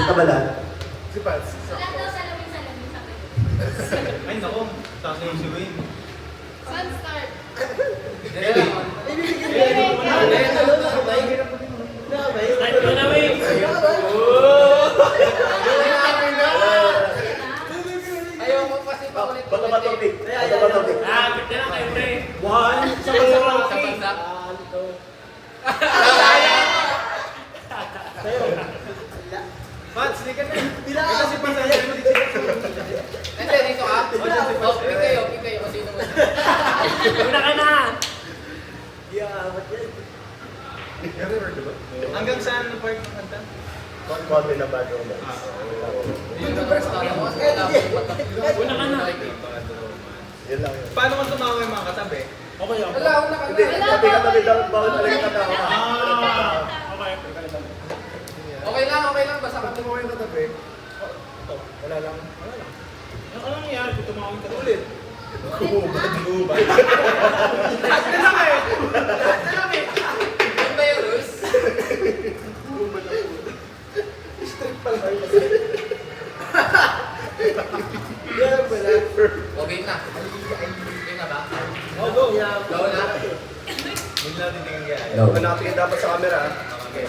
Ito bala. Si Pats. Wala daw salamin sa kanya. Ay, nako. Tapos yung si Wayne. Sun start. Start ko na, Wayne. Ayoko kasi paulit-ulit. Baka matopik. Baka matopik. Ah, pwede na kayo, pre. One, Sa bansa. Pats, hindi ka na. Ito si Pats. Ayaw mo dito. Hindi, dito ka. Oh, pick kayo. Kasi sino mo. Una ka na. Hanggang saan na part ng kanta? Konti na ba yung Yung first kala mo, kasi wala akong mata. Una ka na. Yun lang yun. Paano kung tumawa yung mga katabi? Okay, okay. Wala akong Hindi, nakala. tabi-katabi daw. Bawal talaga katawa. Okay. Okay lang. Basta kami mo yung katabi. Wala lang. Ano nangyayari kung tumawag ka Ulit. Gubad. Ano ba yung rules? Strict pala kayo kasi. Yan pala. Okay na. Okay na ba? Oh, go. Go na. Hindi natin tingin No. Hanapin dapat sa camera. Okay.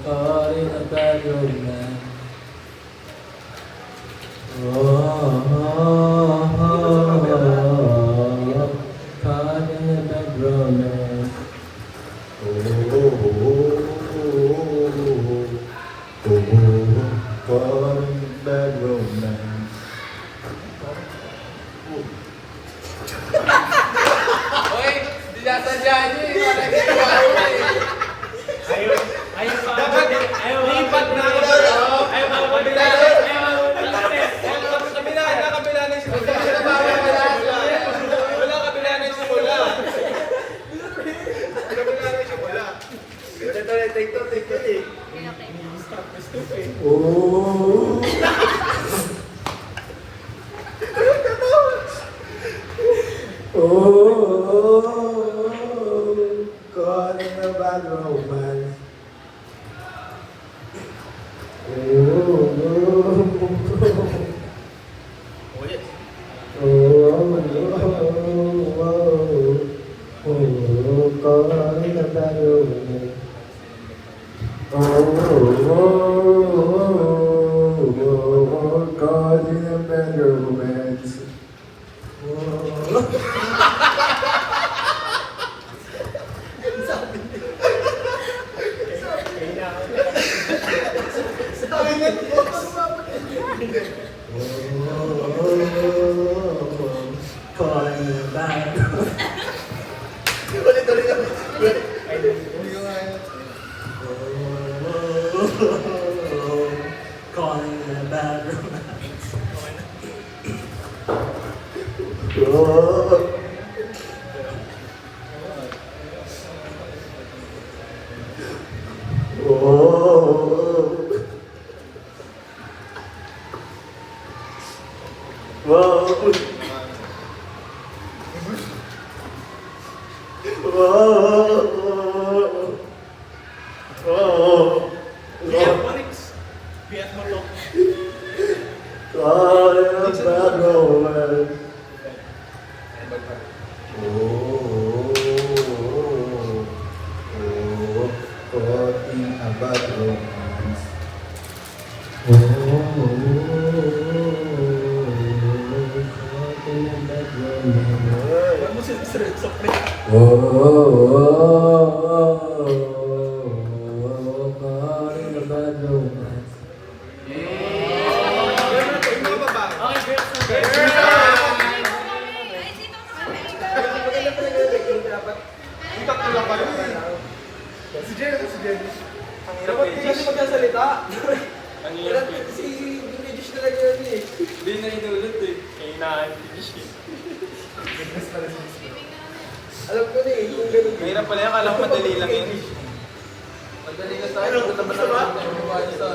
Caught in a bad romance. Caught in a bad romance. Caught in a bad romance. Hoy, dinasadya nyo eh. Parang ginawa ko eh. Ayaw pa. Dapat Ayaw pa. lipat na ako. Ayaw pa. Kabila. Kabila na yung simula. Wala, kabila na yung simula. Kabila na yung simula. Ito, take two, eh. Okay. Oh. Oh, caught in a bad romance. Ulit. Caught in a bad romance. Caught in a bad romance. Caught in a bad romance. Ulit. Caught in a bad romance. Biat mo to. Caught in a bad romance. Caught in a bad romance. Caught in a bad romance. Huwag mo sinasarap pre. Caught in a bad romance. Yung mga babae. Okay, girls na. Yung tatlo lang kayo eh. Si Jen. Ang hirap Dapat eh. hindi kasi magsasalita. Ang hirap eh. Si Vinicius talaga yun eh. Hindi na inulot eh. Kaya na-finish eh. Alam ko na eh, kung ganun. Mahirap pala yan. Kala ko madali lang yun. Madali na tayo. Punta ba naman sa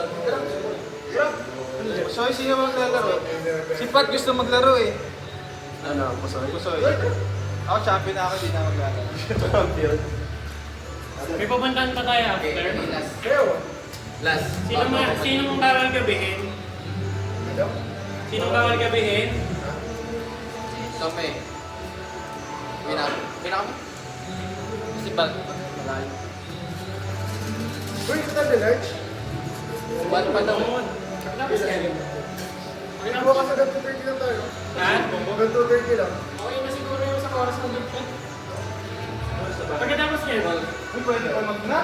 Kusoy, sino maglalaro? Si Pat gusto maglaro eh. Kusoy. Ako champion na ako, di na maglalaro. Champion. May papuntahan pa tayo Okay, after. last. Pero, Last. Sinong bawal gabihin? Ano? Sinong bawal gabihin? Kami. Pinaka. Kasi ba? Malayo. uy, ito na large. One pa daw. Tapos yan. Ay, bukas hanggang 2:30 lang tayo. Ha? Hanggang 2:30 lang. Okay na siguro yung sa oras ng group chat. Pagkatapos yan. Uy, pwede pa mag-na?